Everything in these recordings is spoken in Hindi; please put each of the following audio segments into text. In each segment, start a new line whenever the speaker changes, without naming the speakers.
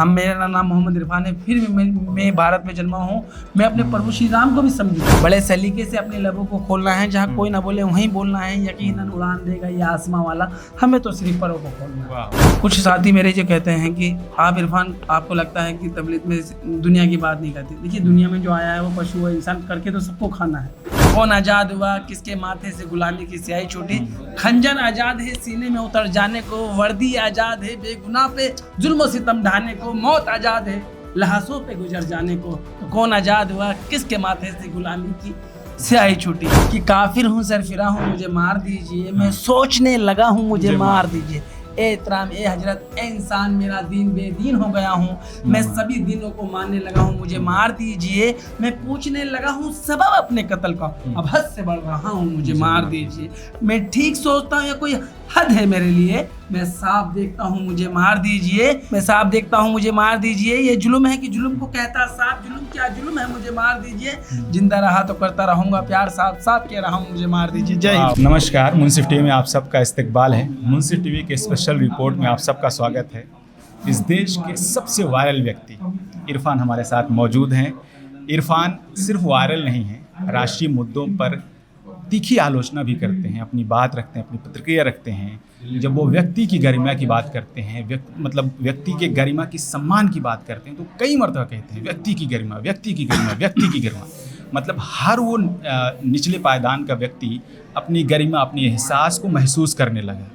मेरा नाम मोहम्मद इरफान है, फिर भी मैं भारत में जन्मा हूँ। मैं अपने प्रभु श्री राम को भी समझू। बड़े सलीके से अपने लबों को खोलना है, जहाँ कोई ना बोले वहीं बोलना है। यकीनन उड़ान देगा ये आसमां वाला, हमें तो सिर्फ परों को खोलना है। कुछ साथी मेरे जो कहते हैं कि आप इरफान, आपको लगता है कि तबलीग में दुनिया की बात नहीं करती। देखिए, दुनिया में जो आया है वो पशु है, इंसान करके तो सबको खाना है। कौन आज़ाद हुआ, किसके माथे से गुलामी की स्याही छूटी। खंजर आज़ाद है सीने में उतर जाने को, वर्दी आज़ाद है बेगुनाह पे जुल्म सितम ढाने को, मौत आज़ाद है लहासों पे गुजर जाने को। तो कौन आज़ाद हुआ, किसके माथे से गुलामी की स्याही छूटी। कि काफिर हूँ, सरफिरा हूँ, मुझे मार दीजिए। मैं सोचने लगा हूँ, मुझे मार दीजिए। ए इतराम, ए हजरत, ए इंसान, मेरा दीन बेदीन हो गया हूँ। मैं सभी दिनों को मानने लगा हूँ, मुझे मार दीजिए। मैं पूछने लगा हूँ सबब अपने कत्ल का, अब हद से बढ़ रहा हूँ, मुझे मार दीजिए। मैं ठीक सोचता हूँ या कोई हद है मेरे लिए, मैं साफ देखता हूँ, मुझे मार दीजिए। मैं साफ देखता हूँ, मुझे मार दीजिए। ये जुल्म है कि जुल्म को कहता साफ, जुल्म क्या जुल्म है, मुझे मार दीजिए। जिंदा रहा तो करता रहूंगा प्यार, साफ साफ कह रहा हूँ, मुझे मार दीजिए। जय हिंद।
नमस्कार, मुंसिफ टीवी में आप सबका इस्तकबाल है। मुंसिफ टीवी के स्पेशल रिपोर्ट में आप सबका स्वागत है। इस देश के सबसे वायरल व्यक्ति इरफान हमारे साथ मौजूद हैं। इरफान सिर्फ वायरल नहीं है, राष्ट्रीय मुद्दों पर तीखी आलोचना भी करते हैं, अपनी बात रखते हैं, अपनी प्रतिक्रिया रखते हैं। जब वो व्यक्ति की गरिमा की बात करते हैं, व्यक्ति के गरिमा की सम्मान की बात करते हैं, तो कई मर्तबा कहते हैं व्यक्ति की गरिमा, व्यक्ति की गरिमा, व्यक्ति की गरिमा। मतलब हर वो निचले पायदान का व्यक्ति अपनी गरिमा, अपनी एहसास को महसूस करने लगा।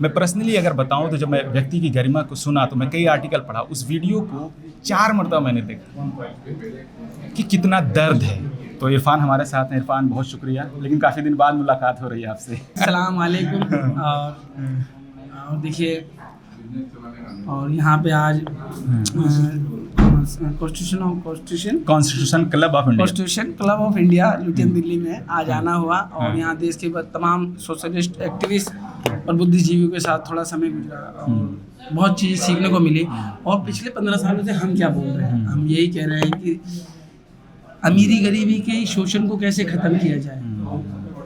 मैं पर्सनली अगर बताऊं तो जब मैं व्यक्ति की गरिमा को सुना तो मैं कई आर्टिकल पढ़ा, उस वीडियो को 4 मरतबा मैंने देखा कि कितना दर्द है। तो इरफान हमारे साथ हैं। इरफान, बहुत शुक्रिया, लेकिन काफ़ी दिन बाद मुलाकात हो रही है आपसे।
अस्सलाम वालेकुम। और देखिए, और यहाँ पे आज
constitution
club of India Ludhiana Delhi में आज आना हुआ। और यहाँ देश के तमाम सोशलिस्ट एक्टिविस्ट और बुद्धिजीवियों के साथ थोड़ा समय गुजरा और बहुत चीज़ सीखने को मिली। और पिछले 15 सालों से हम क्या बोल रहे हैं, हम यही कह रहे हैं कि अमीरी गरीबी के शोषण को कैसे ख़त्म किया जाए।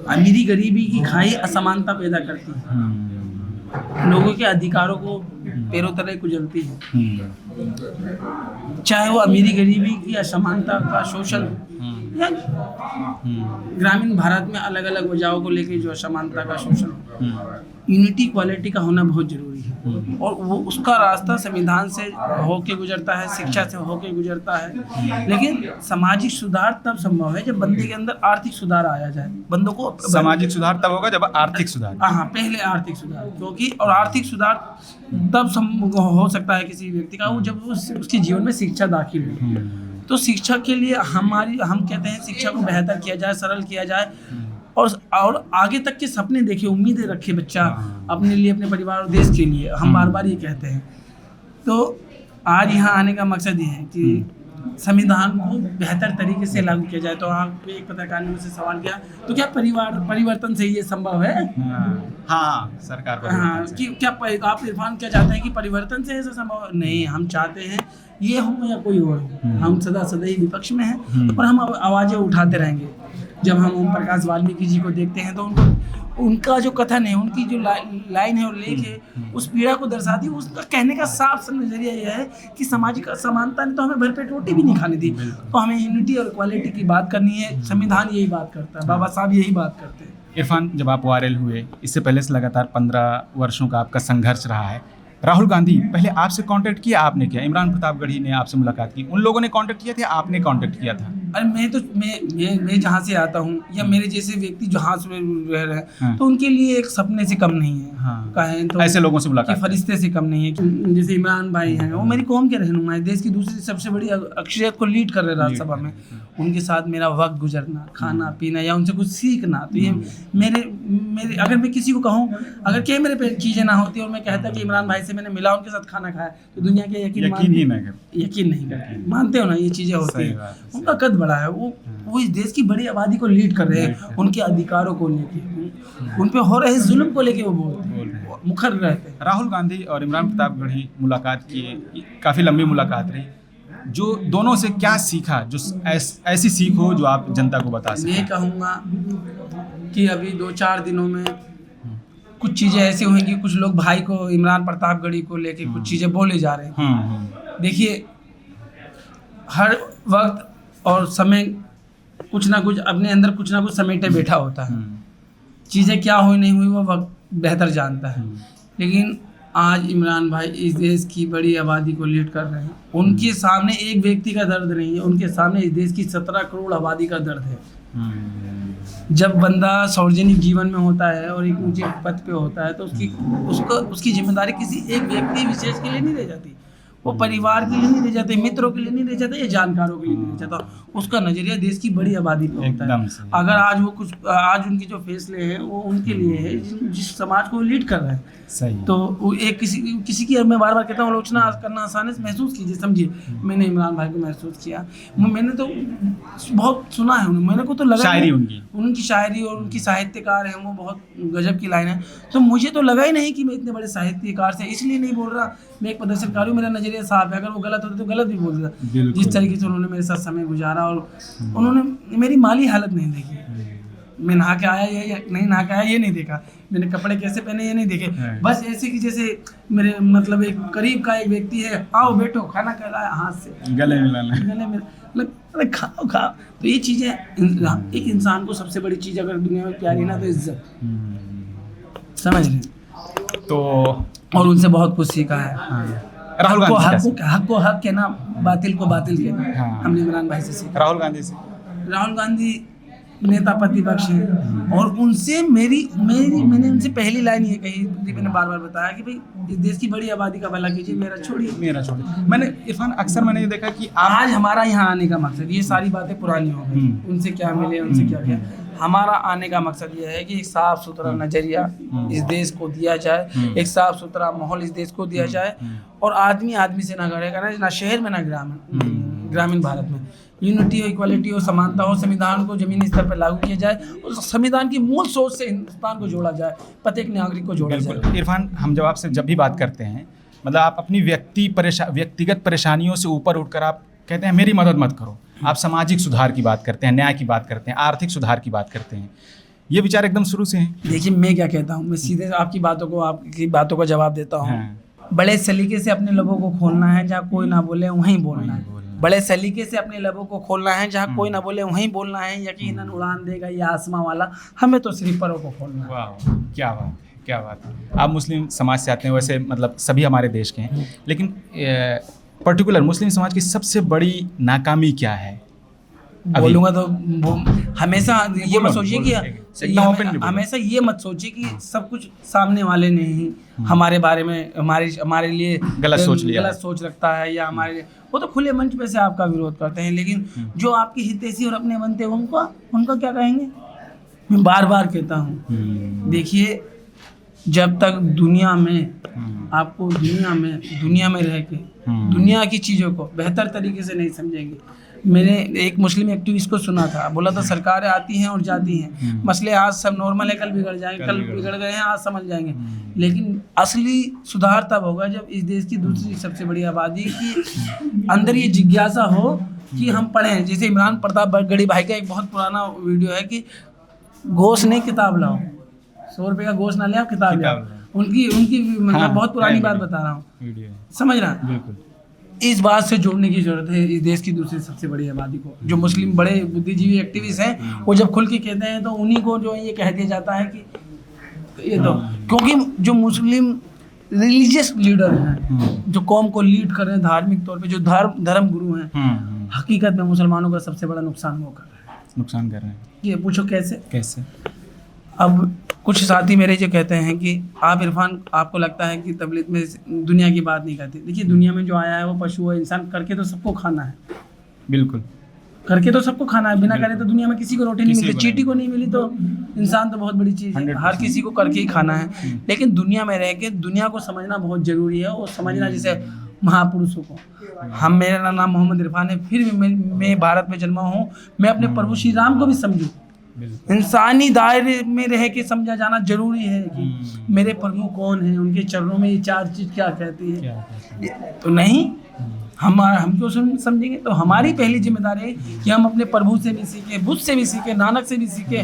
अमीरी गरीबी की खाई असमानता पैदा करती है, लोगों के अधिकारों को पैरों तले कुचलती है। चाहे वो अमीरी गरीबी की असमानता का शोषण या ग्रामीण भारत में अलग अलग वजहों को लेकर जो असमानता का शोषण, यूनिटी क्वालिटी का होना बहुत जरूरी है। और वो उसका रास्ता संविधान से होके गुजरता है, शिक्षा से होके गुजरता है। लेकिन सामाजिक सुधार तब संभव है जब बंदे के अंदर आर्थिक सुधार आया जाए। बंदों को
सामाजिक सुधार तब होगा जब आर्थिक सुधार,
हाँ, पहले आर्थिक सुधार, क्योंकि और आर्थिक सुधार तब हो सकता है किसी व्यक्ति का वो जब उसके जीवन में शिक्षा दाखिल हो। तो शिक्षा के लिए हम कहते हैं शिक्षा को बेहतर किया जाए, सरल किया जाए और आगे तक के सपने देखे, उम्मीदें रखे बच्चा अपने लिए, अपने परिवार और देश के लिए। हम बार बार ये कहते हैं। तो आज यहाँ आने का मकसद ये है कि संविधान को बेहतर तरीके से लागू किया जाए। तो आप एक पत्रकार ने मुझसे सवाल किया, तो क्या परिवर्तन से ये संभव है?
हाँ, सरकार
कि क्या आप इरफान क्या चाहते हैं कि परिवर्तन से ऐसा संभव नहीं? हम चाहते हैं ये हो या कोई और हो, हम सदा ही विपक्ष में हैं, पर हम आवाज़ें उठाते रहेंगे। जब हम ओम प्रकाश वाल्मीकि जी को देखते हैं तो उनका जो कथन है, उनकी जो लाइन है और लेख है, उस पीड़ा को दर्शाती है। उसका कहने का साफ नजरिया यह है कि सामाजिक असमानता ने तो हमें भरपेट रोटी भी नहीं खाने दी। तो हमें यूनिटी और क्वालिटी की बात करनी है। संविधान यही बात करता है, बाबा साहब यही बात करते हैं।
इरफान, जब आप वायरल हुए, इससे पहले से लगातार 15 वर्षों का आपका संघर्ष रहा है। राहुल गांधी पहले आपसे कांटेक्ट किया, आपने किया? इमरान प्रतापगढ़ी ने आपसे मुलाकात की, उन लोगों ने कांटेक्ट किया था, आपने कांटेक्ट किया था?
अरे मैं जहाँ से आता हूँ या मेरे जैसे व्यक्ति जहाँ से रह रहे हैं, तो उनके लिए एक सपने से कम नहीं है। कहें तो
ऐसे लोगों से मुलाकात,
फरिश्ते से कम नहीं है। जैसे इमरान भाई हैं, वो मेरी कौम के रहनुमा है, देश की दूसरी सबसे बड़ी अक्सरियत को लीड कर रहे राज्यसभा में। उनके साथ मेरा वक्त गुजरना, खाना पीना या उनसे कुछ सीखना, तो ये मेरे अगर मैं किसी को कहूँ, अगर कैमरे पे चीज़ें ना होती और मैं कहता कि इमरान भाई से मैंने मिला, उनके साथ खाना खाया, तो दुनिया के यकीन नहीं करते। मानते हो ना, ये चीज़ें होती हैं। उनका कद बड़ा है, वो इस देश की बड़ी आबादी को लीड कर रहे हैं, उनके अधिकारों को लेके, उन पे हो रहे जुल्म को लेके वो बोलते हैं, मुखर रहते हैं।
राहुल गांधी और इमरान प्रतापगढ़ी मुलाकात किए, काफ़ी लंबी मुलाकात रही। जो दोनों से क्या सीखा, जो ऐसी सीख हो जो आप जनता को बता सकें?
मैं कहूँगा कि अभी 2-4 दिनों में कुछ चीज़ें ऐसी हुई कि कुछ लोग भाई को, इमरान प्रतापगढ़ी को लेके कुछ चीज़ें बोले जा रहे हैं। देखिए, हर वक्त और समय कुछ ना कुछ अपने अंदर कुछ ना कुछ समेटे बैठा होता है। चीज़ें क्या हुई नहीं हुई वो वक्त बेहतर जानता है। लेकिन आज इमरान भाई इस देश की बड़ी आबादी को लीड कर रहे हैं। उनके सामने एक व्यक्ति का दर्द नहीं है, उनके सामने इस देश की 17 करोड़ आबादी का दर्द है। जब बंदा सार्वजनिक जीवन में होता है और एक ऊंचे पद पे होता है तो उसकी जिम्मेदारी किसी एक व्यक्ति विशेष के लिए नहीं रह जाती, वो परिवार के लिए नहीं रह जाते, मित्रों के लिए नहीं रह जाते या जानकारों के लिए नहीं रह जाता। उसका नजरिया देश की बड़ी आबादी पे होता है। अगर आज उनके जो फैसले हैं वो उनके लिए है जिस समाज को लीड कर रहे हैं।
सही।
तो वो एक किसी की, मैं बार बार कहता हूँ, आलोचना करना आसानी से महसूस कीजिए, समझिए। मैंने इमरान भाई को महसूस किया, मैंने तो बहुत सुना है उन्हें, मैंने को तो लगा
शायरी
उनकी शायरी और उनकी साहित्यकार है, वो बहुत गजब की लाइन है। तो मुझे तो लगा ही नहीं कि मैं इतने बड़े साहित्यकार से, इसलिए नहीं बोल रहा, मैं एक प्रदर्शनकारी हूँ, मेरा नजरिया साफ है। अगर वो गलत होते तो गलत भी बोल रहा। जिस तरीके से उन्होंने मेरे साथ समय गुजारा और उन्होंने मेरी माली हालत नहीं देखी, मैं नहा के आया या नहीं नहा के आया ये नहीं देखा, मैंने कपड़े कैसे पहने ये नहीं देखे, बस ऐसे कि जैसे मेरे मतलब एक करीब का एक व्यक्ति है, आओ बैठो खाना खिलाया, हाथ से गले में अरे खाओ। तो ये चीज़ें एक इंसान को सबसे बड़ी चीज़ अगर दुनिया में प्यारी ना तो इज्जत, समझ रहे।
तो
और उनसे बहुत कुछ सीखा है।
राहुल गांधी
हक को हक कहना, बातिल को बातिल कहना, हमने इमरान भाई से सीखा। राहुल गांधी नेता प्रतिपक्ष हैं और उनसे मैंने उनसे पहली लाइन ये कही, मैंने बार बार बताया कि भाई इस देश की बड़ी आबादी का भला कीजिए, मेरा छोड़िए।
मैंने इरफान अक्सर मैंने ये देखा कि
आज हमारा यहाँ आने का मकसद, ये सारी बातें पुरानी हो गई, उनसे क्या मिले, उनसे क्या किया, हमारा आने का मकसद ये है कि एक साफ सुथरा नजरिया इस देश को दिया जाए, एक साफ सुथरा माहौल इस देश को दिया जाए, और आदमी से ना लड़ेगा, ना शहर में ना ग्रामीण भारत में यूनिटी और इक्वालिटी और समानता हो, संविधान को जमीनी स्तर पर लागू किया जाए, और संविधान की मूल सोच से हिंदुस्तान को जोड़ा जाए, प्रत्येक नागरिक को जोड़ा जाए।
इरफान, हम जब आपसे जब भी बात करते हैं, मतलब आप अपनी व्यक्तिगत परेशानियों से ऊपर उठकर आप कहते हैं मेरी मदद मत करो, आप सामाजिक सुधार की बात करते हैं, न्याय की बात करते हैं, आर्थिक सुधार की बात करते हैं, ये विचार एकदम शुरू से हैं।
देखिए, मैं क्या कहता हूँ, मैं सीधे आपकी बातों का जवाब देता हूँ। बड़े सलीके से अपने लबों को खोलना है, जहाँ कोई ना बोले वहीं बोलना है। बड़े सलीके से अपने लबों को खोलना है, जहाँ कोई ना बोले वहीं बोलना है। यकीनन उड़ान देगा ये आसमां वाला, हमें तो सिर्फ परों को खोलना है।
वाह, क्या बात है। आप मुस्लिम समाज से आते हैं, वैसे मतलब सभी हमारे देश के हैं, लेकिन पर्टिकुलर मुस्लिम समाज की सबसे बड़ी नाकामी क्या है?
बोलूँगा तो हमेशा ये मत सोचिए कि हमेशा ये मत सोचिए कि सब कुछ सामने वाले ने ही हमारे बारे में हमारे लिए गलत सोच रखता है, या हमारे लिए, वो तो खुले मंच पे से आपका विरोध करते हैं, लेकिन जो आपके हितैषी और अपने बनते हैं उनका क्या कहेंगे? मैं बार बार कहता हूँ, देखिए, जब तक दुनिया में आपको दुनिया में रह के दुनिया की चीज़ों को बेहतर तरीके से नहीं समझेंगे। मैंने एक मुस्लिम एक्टिविस्ट को सुना था, बोला था सरकारें आती हैं और जाती हैं, मसले आज सब नॉर्मल है, कल बिगड़ जाएंगे, कल बिगड़ गए हैं आज समझ जाएंगे, लेकिन असली सुधार तब होगा जब इस देश की दूसरी सबसे बड़ी आबादी की अंदर ये जिज्ञासा हो कि हम पढ़ें। जैसे इमरान प्रतापगढ़ी भाई का एक बहुत पुराना वीडियो है कि गोश्त नहीं किताब लाओ, 100 रुपये का गोश्त ना ले आओ, किताब ले आओ। उनकी मतलब बहुत पुरानी बात बता रहा हूँ, समझ रहा है।
बिल्कुल
इस बात से जोड़ने की जरूरत है इस देश की दूसरी सबसे बड़ी आबादी को। जो मुस्लिम बड़े बुद्धिजीवी एक्टिविस्ट हैं, वो जब खुल के कहते हैं तो उन्हीं को जो ये कह दिया जाता है कि ये तो, क्योंकि जो मुस्लिम रिलीजियस लीडर हैं, जो कौम को लीड कर रहे हैं धार्मिक तौर पे, जो धर्म गुरु हैं, हकीकत में मुसलमानों का सबसे बड़ा नुकसान वो कर रहे हैं। ये पूछो कैसे? अब कुछ साथी मेरे जो कहते हैं कि आप इरफान, आपको लगता है कि तबलीग में दुनिया की बात नहीं करती। देखिए, दुनिया में जो आया है वो पशु है, इंसान करके तो सबको खाना है।
बिल्कुल,
करके तो सबको खाना है, बिना करे तो दुनिया में किसी को रोटी नहीं मिलती। चींटी को नहीं मिली तो इंसान तो बहुत बड़ी चीज़ है, हर किसी को करके ही खाना है। लेकिन दुनिया में रह के दुनिया को समझना बहुत ज़रूरी है, और समझना जैसे महापुरुषों को। मेरा नाम मोहम्मद इरफान है, फिर भी मैं भारत में जन्मा हूँ, मैं अपने प्रभु श्री राम को भी समझूँ। इंसानी दायरे में रह के समझा जाना जरूरी है कि मेरे प्रभु कौन है, उनके चरणों में ये 4 चीज़ क्या कहती है। तो नहीं, हम क्यों समझेंगे? तो हमारी पहली जिम्मेदारी है कि हम अपने प्रभु से भी सीखें, बुद्ध से भी सीखें, नानक से भी सीखें,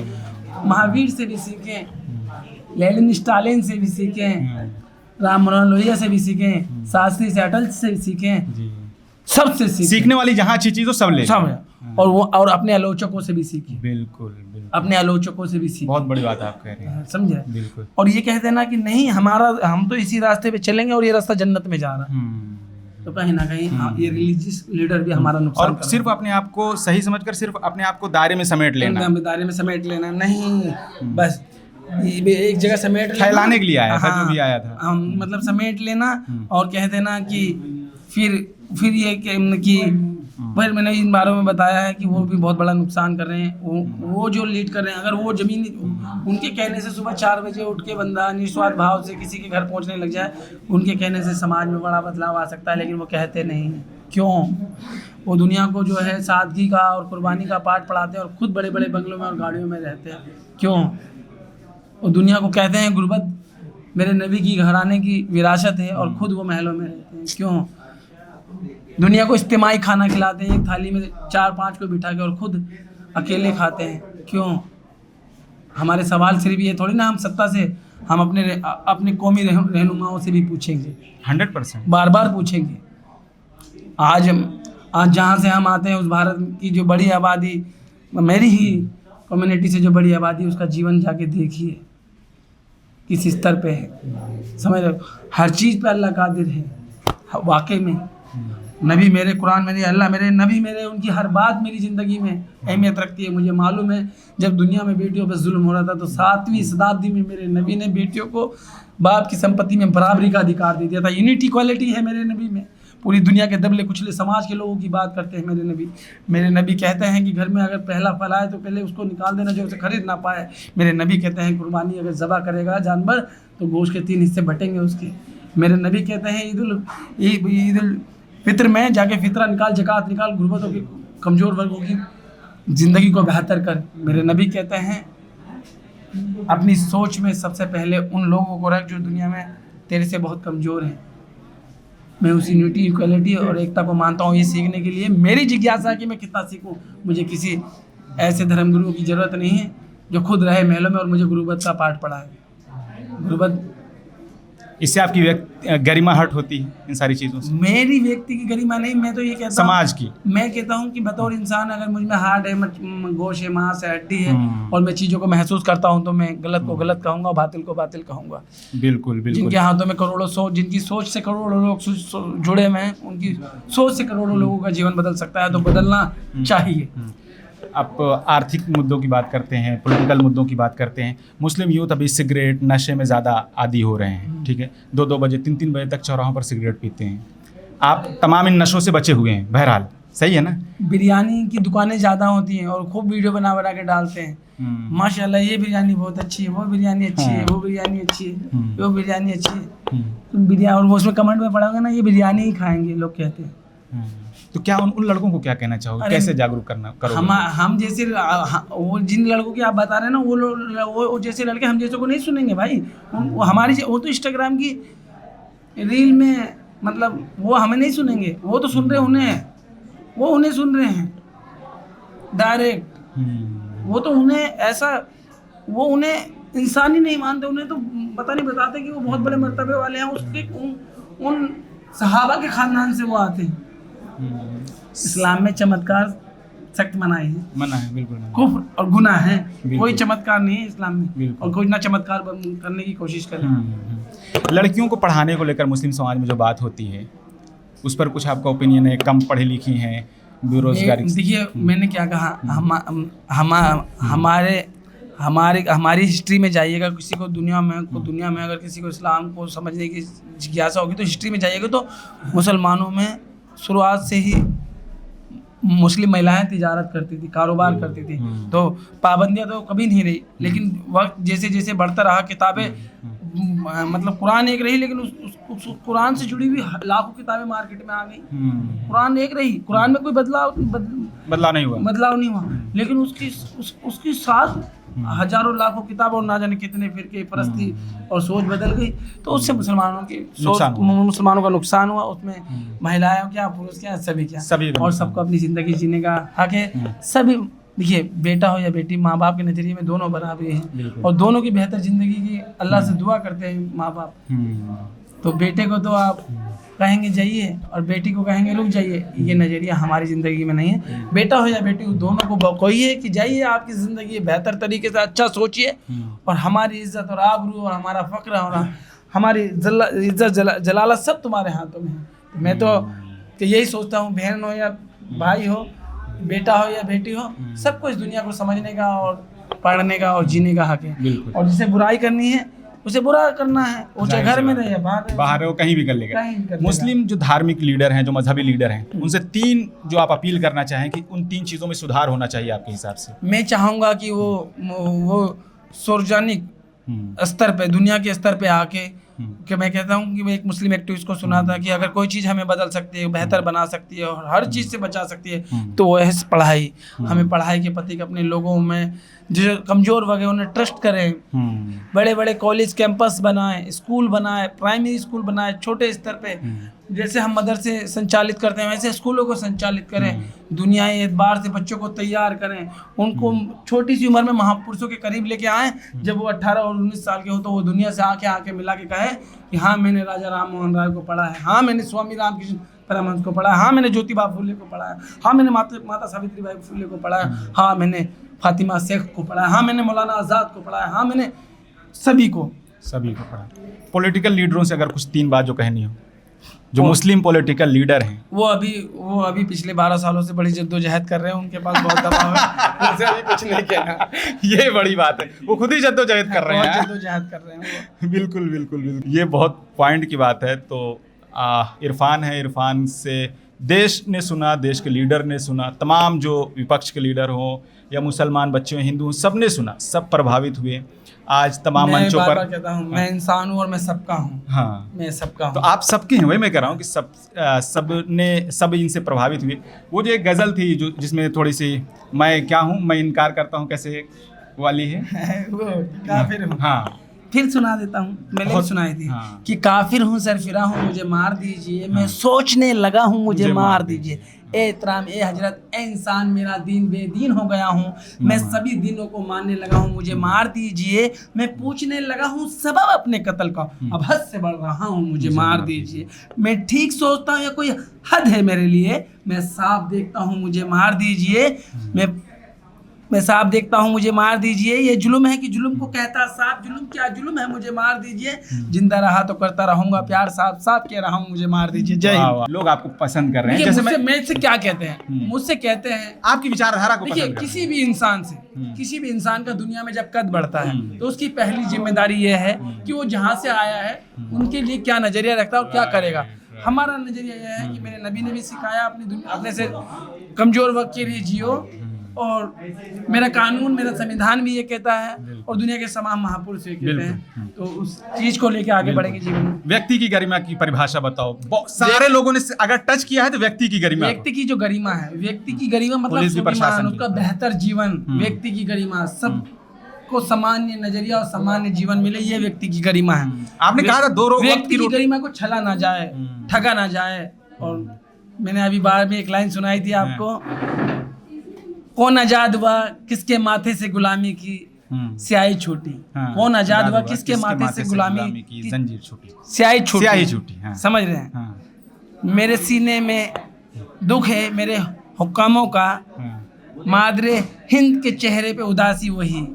महावीर से भी सीखें, लेनिन स्टालिन से भी सीखें, राम मनोहर लोहिया से भी सीखें, शास्त्री से अटल से भी सीखें। सबसे
सीखने वाली जहाँ अच्छी चीज़ हो सब ले
सब है। और वो और अपने आलोचकों से भी सीखिए,
बिल्कुल बिल्कुल,
अपने आलोचकों से भी सीखिए।
बहुत बड़ी बात आप कह रहे हैं,
समझे?
बिल्कुल।
और ये कहते हैं ना कि नहीं हम तो इसी रास्ते पे चलेंगे और ये रास्ता जन्नत में जा रहा है, तो कहीं ना कहीं ये रिलीजियस लीडर भी हमारा नुकसान
और सिर्फ अपने आप को सही समझकर सिर्फ अपने आप को दायरे में समेट लेना,
दायरे में समेट लेना नहीं, बस एक जगह समेट लेना,
फैलाने के लिए आया था, जो भी आया था।
हम मतलब समेट लेना और कहते ना कि फिर ये कि फिर मैंने इन बारों में बताया है कि वो भी बहुत बड़ा नुकसान कर रहे हैं। वो जो लीड कर रहे हैं, अगर वो जमीन उनके कहने से सुबह 4 बजे उठ के बंदा निस्वार्थ भाव से किसी के घर पहुंचने लग जाए, उनके कहने से समाज में बड़ा बदलाव आ सकता है, लेकिन वो कहते नहीं हैं। क्यों? वो दुनिया को जो है सादगी का और कुर्बानी का पाठ पढ़ाते हैं और खुद बड़े बड़े बंगलों में और गाड़ियों में रहते हैं। क्यों? वो दुनिया को कहते हैं गुर्बत मेरे नबी की घराने की विरासत है और खुद वो महलों में रहते हैं। क्यों? दुनिया को इज्तिमाई खाना खिलाते हैं, एक थाली में 4-5 को बिठा के और खुद अकेले खाते हैं। क्यों? हमारे सवाल सिर्फ ये थोड़ी ना हम सत्ता से, हम अपने कौमी रहनुमाओं से भी पूछेंगे,
100%
बार बार पूछेंगे। आज जहाँ से हम आते हैं उस भारत की जो बड़ी आबादी, मेरी ही कम्युनिटी से जो बड़ी आबादी, उसका जीवन जाके देखिए किस स्तर पे है। समझ रहे हो? हर चीज़ पे अल्लाह कादिर है वाकई में। नबी मेरे, कुरान मेरे, अल्लाह मेरे, नबी मेरे, उनकी हर बात मेरी ज़िंदगी में अहमियत रखती है। मुझे मालूम है जब दुनिया में बेटियों पर जुल्म हो रहा था तो 7वीं शताब्दी में मेरे नबी ने बेटियों को बाप की संपत्ति में बराबरी का अधिकार दे दिया था। यूनिटी इक्वालिटी है मेरे नबी में। पूरी दुनिया के दबले कुचले समाज के लोगों की बात करते हैं मेरे नबी। मेरे नबी कहते हैं कि घर में अगर पहला फल आए तो पहले उसको निकाल देना जो उसे खरीद ना पाए। मेरे नबी कहते हैं कुर्बानी अगर ज़बह करेगा जानवर तो गोश्त के 3 हिस्से बटेंगे उसके। मेरे नबी कहते हैं ईद उल फित्र में जाके फितरा निकाल, ज़कात निकाल, गुर्बतों की कमज़ोर वर्गों की ज़िंदगी को बेहतर कर। मेरे नबी कहते हैं अपनी सोच में सबसे पहले उन लोगों को रख जो दुनिया में तेरे से बहुत कमज़ोर हैं। मैं उस यूनिटी इक्वलिटी और एकता को मानता हूँ। ये सीखने के लिए मेरी जिज्ञासा है कि मैं कितना सीखूँ। मुझे किसी ऐसे धर्मगुरु की ज़रूरत नहीं है जो खुद रहे महलों में और मुझे गुरुबत का पाठ पढ़ाए। गुरुबत,
इससे आपकी गरिमा हट होती है इन सारी चीज़ों से।
मेरी व्यक्ति की गरिमा नहीं, मैं तो ये कहता हूँ
समाज की।
मैं कहता हूँ कि बतौर इंसान अगर मुझ में हार्ट है, गोश है, मांस है, हड्डी है और मैं चीज़ों को महसूस करता हूँ तो मैं गलत को गलत कहूँगा और बातिल को बातिल कहूँगा।
बिल्कुल बिल्कुल।
जिनके हाथों में करोड़ों सोच, जिनकी सोच से करोड़ों लोग जुड़े हुए हैं, उनकी सोच से करोड़ों लोगों का जीवन बदल सकता है, तो बदलना चाहिए।
आप आर्थिक मुद्दों की बात करते हैं, पॉलिटिकल मुद्दों की बात करते हैं। मुस्लिम यूथ अभी सिगरेट नशे में ज़्यादा आदी हो रहे हैं, ठीक है। 2-2 बजे 3-3 बजे तक चौराहों पर सिगरेट पीते हैं। आप तमाम इन नशों से बचे हुए हैं, बहरहाल सही है ना।
बिरयानी की दुकानें ज़्यादा होती हैं और खूब वीडियो बना बना के डालते हैं, माशाल्लाह ये बिरयानी बहुत अच्छी है, वो बिरयानी अच्छी है, वो बिरयानी अच्छी है, वो बिरयानी अच्छी है। तुम बिरयानी, और वो उसमें कमेंट में पढ़ोगे ना ये बिरयानी ही खाएंगे लोग कहते हैं।
तो क्या उन लड़कों को क्या कहना चाहोगे, कैसे जागरूक करना करोगे?
हम जैसे वो जिन लड़कों की आप बता रहे हैं ना, वो जैसे लड़के हम जैसे को नहीं सुनेंगे भाई। वो हमारी, वो तो इंस्टाग्राम की रील में, मतलब वो हमें नहीं सुनेंगे, वो तो सुन रहे उन्हें, वो उन्हें सुन रहे हैं डायरेक्ट। वो तो उन्हें ऐसा, वो उन्हें इंसान ही नहीं मानते, उन्हें तो पता नहीं बताते कि वो बहुत बड़े मर्तबे वाले हैं। उसके उन सहाबा के खानदान से वो आते हैं। इस्लाम में चमत्कार सख्त मना है,
बिल्कुल
कुफ्र और गुनाह है। कोई चमत्कार नहीं है इस्लाम में, और कोई ना चमत्कार करने की कोशिश करे।
लड़कियों को पढ़ाने को लेकर मुस्लिम समाज में जो बात होती है उस पर कुछ आपका ओपिनियन है? कम पढ़ी लिखी हैं, बेरोजगारी।
देखिए मैंने क्या कहा, हमारी हिस्ट्री में जाइएगा, किसी को दुनिया में अगर किसी को इस्लाम को समझने की जिज्ञासा होगी तो हिस्ट्री में जाइएगा तो मुसलमानों में शुरुआत से ही मुस्लिम महिलाएं तिजारत करती थी, कारोबार करती थी, तो पाबंदियां तो कभी नहीं रही। लेकिन वक्त जैसे जैसे बढ़ता रहा, किताबें मतलब कुरान एक रही, लेकिन उस कुरान से जुड़ी हुई लाखों किताबें मार्केट में आ गई। कुरान एक रही, कुरान में कोई बदलाव नहीं हुआ, लेकिन उसकी साथ हजारों लाखों किताब और ना जाने कितने फिरके परस्ती और सोच बदल गई। तो उससे मुसलमानों का नुकसान हुआ। उसमें महिलाएं क्या, पुरुष क्या, सभी और सबको अपनी ज़िंदगी जीने का हक है। सभी, देखिए बेटा हो या बेटी, माँ बाप के नज़रिए में दोनों बराबरी हैं और दोनों की बेहतर ज़िंदगी की अल्लाह से दुआ करते हैं माँ बाप। तो बेटे को तो आप कहेंगे जाइए और बेटी को कहेंगे रुक जाइए, ये नज़रिया हमारी ज़िंदगी में नहीं है। बेटा हो या बेटी हो, दोनों को कहिए कि जाइए, आपकी ज़िंदगी बेहतर तरीके से अच्छा सोचिए, और हमारी इज़्ज़त और आबरू और हमारा फ़ख्र और हमारी इज़्ज़त जलालत सब तुम्हारे हाथों में है। तो मैं तो यही सोचता हूँ, बहन हो या भाई हो, बेटा हो या बेटी हो, सबको इस दुनिया को समझने का और पढ़ने का और जीने का हक है। और जिसे बुराई करनी है उसे बुरा करना है, वो चाहे घर में रहे या
बाहर हो, कहीं भी कर लेगा। मुस्लिम जो धार्मिक लीडर हैं, जो मजहबी लीडर हैं, उनसे 3 जो आप अपील करना चाहें कि उन 3 चीज़ों में सुधार होना चाहिए आपके हिसाब से।
मैं चाहूँगा कि वो सार्वजनिक स्तर पे, दुनिया के स्तर पे आके, कि मैं कहता हूँ कि मैं एक मुस्लिम एक्टिविस्ट को सुना था कि अगर कोई चीज़ हमें बदल सकती है, बेहतर बना सकती है और हर चीज़ से बचा सकती है, तो वो है पढ़ाई। हमें पढ़ाई के प्रति अपने लोगों में जो कमज़ोर वर्ग है उन्हें ट्रस्ट करें, बड़े बड़े कॉलेज कैंपस बनाएं, स्कूल बनाएं, प्राइमरी स्कूल बनाएं, छोटे स्तर पे जैसे हम मदरसे संचालित करते हैं वैसे स्कूलों को संचालित करें, दुनियाई एतबार से बच्चों को तैयार करें, उनको छोटी सी उम्र में महापुरुषों के करीब लेके आएँ। जब वो 18 और 19 साल के हो तो वो दुनिया से आके मिला के कहे कि हाँ मैंने राजा राम मोहन राय को पढ़ा है, हाँ मैंने स्वामी रामकृष्ण परमहंस को पढ़ा है, हाँ मैंने ज्योतिबा फुले को पढ़ा है, हाँ मैंने माता सावित्रीबाई फुले को पढ़ा है, हाँ मैंने फातिमा शेख को पढ़ा है, हाँ मैंने मौलाना आज़ाद को पढ़ा है, हाँ मैंने सभी को पढ़ा।
पॉलिटिकल लीडरों से अगर कुछ 3 बात जो कहनी हो, जो मुस्लिम पॉलिटिकल लीडर हैं,
वो अभी पिछले 12 सालों से बड़ी जद्दोजहद कर रहे हैं, उनके पास बहुत दबाव है, उनसे अभी कुछ नहीं कहना।
ये बड़ी बात है, वो खुद ही जद्दोजहद कर रहे हैं।
जद्दोजहद कर रहे हैं
बिल्कुल बिल्कुल बिल्कुल, ये बहुत पॉइंट की बात है। तो इरफान है, इरफान से देश ने सुना, देश के लीडर ने सुना, तमाम जो विपक्ष के लीडर हों या मुसलमान बच्चे हों, हिंदू हों, सब ने सुना, सब प्रभावित हुए। आज तमाम मंचों पर
कहता हूँ मैं इंसान हूँ और मैं सबका हूँ।
हाँ,
मैं सबका हूँ।
तो आप सबके हैं, वही मैं कह रहा हूँ कि सब इनसे प्रभावित हुए। वो जो एक गज़ल थी जो जिसमें थोड़ी सी मैं क्या हूँ, मैं इनकार करता हूँ कैसे वाली है
वो काफिर हूँ।
हाँ,
फिर सुना देता हूँ, मैंने भी सुनाई थी।
हाँ।
कि काफिर हूँ, सरफिरा हूँ, मुझे मार दीजिए, मैं सोचने लगा हूँ, मुझे मार दीजिए। ए एहतराम, ए हजरत, ए इंसान, मेरा दीन बेदीन हो गया हूँ, मैं सभी दिनों को मानने लगा हूँ, मुझे मार दीजिए। मैं पूछने लगा हूँ सबब अपने कत्ल का, अब हद से बढ़ रहा हूँ, मुझे मार दीजिए। मैं ठीक सोचता हूँ या कोई हद है मेरे लिए, मैं साफ देखता हूँ, मुझे मार दीजिए। मैं साफ देखता हूँ, मुझे मार दीजिए। ये जुल्म है कि जुल्म को कहता साफ, जुल्म क्या जुल्म है, मुझे मार दीजिए। जिंदा रहा तो करता रहूंगा प्यार, साफ साफ कह रहा हूँ, मुझे मार दीजिए। जय हिंद।
लोग आपको पसंद कर रहे हैं,
जैसे मुझसे क्या कहते हैं, मुझसे कहते हैं
आपकी विचारधारा को
देखिए, किसी भी इंसान से, किसी भी इंसान का दुनिया में जब कद बढ़ता है तो उसकी पहली जिम्मेदारी ये है कि वो जहाँ से आया है उनके लिए क्या नजरिया रखता है और क्या करेगा। हमारा नजरिया यह है कि मेरे नबी ने भी सिखाया अपने से कमजोर वक्त के लिए जियो, और मेरा कानून, मेरा संविधान भी ये कहता है, और दुनिया के तमाम महापुरुष ये कहते हैं। तो उस चीज को लेके आगे बढ़ेंगे जीवन में।
व्यक्ति की गरिमा की परिभाषा बताओ। सारे लोगों ने अगर टच किया है तो व्यक्ति की गरिमा,
व्यक्ति की जो गरिमा है, व्यक्ति की गरिमा मतलब स्वाभिमान, उसका बेहतर जीवन, व्यक्ति की गरिमा, सब को सामान्य नजरिया और सामान्य जीवन मिले, ये व्यक्ति की गरिमा है।
आपने कहा था 2
व्यक्ति की गरिमा को छला ना जाए, ठगा ना जाए। और मैंने अभी बार में एक लाइन सुनाई थी आपको, कौन आजाद हुआ किसके माथे से गुलामी की स्याही छूटी। कौन आजाद हुआ किसके माथे से गुलामी की
जंजीर छूटी,
स्याही छूटी।
हाँ।
समझ रहे हैं? मेरे सीने में दुख है मेरे हुक्कामों का, मादरे हिंद के चेहरे पे उदासी वही।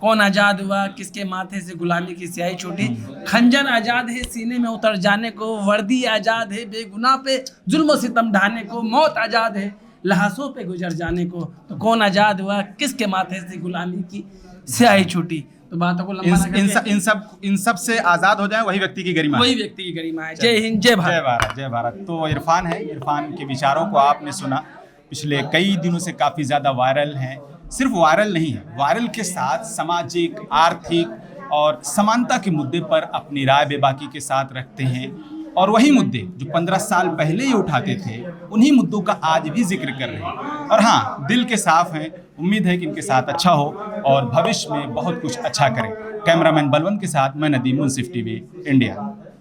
कौन आजाद हुआ किसके माथे से गुलामी की स्याही छूटी। खंजर आजाद है सीने में उतर जाने को, वर्दी आजाद है बेगुनाह पे जुल्म सितम ढाने को, मौत आजाद है लहासों पे गुजर जाने को। तो कौन आजाद हुआ किसके माथे से गुलामी की स्याही छूटी। तो बातों को लंबा
इन सब से आजाद हो जाए, वही व्यक्ति की गरिमा,
वही व्यक्ति की गरिमा है। जय हिंद, जय भारत।
जय भारत, जय भारत। तो इरफान है, इरफान के विचारों को आपने सुना, पिछले कई दिनों से काफ़ी ज़्यादा वायरल हैं। सिर्फ वायरल नहीं है, वायरल के साथ सामाजिक, आर्थिक और समानता के मुद्दे पर अपनी राय बेबाकी के साथ रखते हैं, और वही मुद्दे जो 15 साल पहले ही उठाते थे, उन्हीं मुद्दों का आज भी जिक्र कर रहे हैं। और हाँ, दिल के साफ हैं। उम्मीद है कि इनके साथ अच्छा हो और भविष्य में बहुत कुछ अच्छा करें। कैमरामैन बलवंत के साथ मैं नदीम, मुंसिफ टीवी, इंडिया।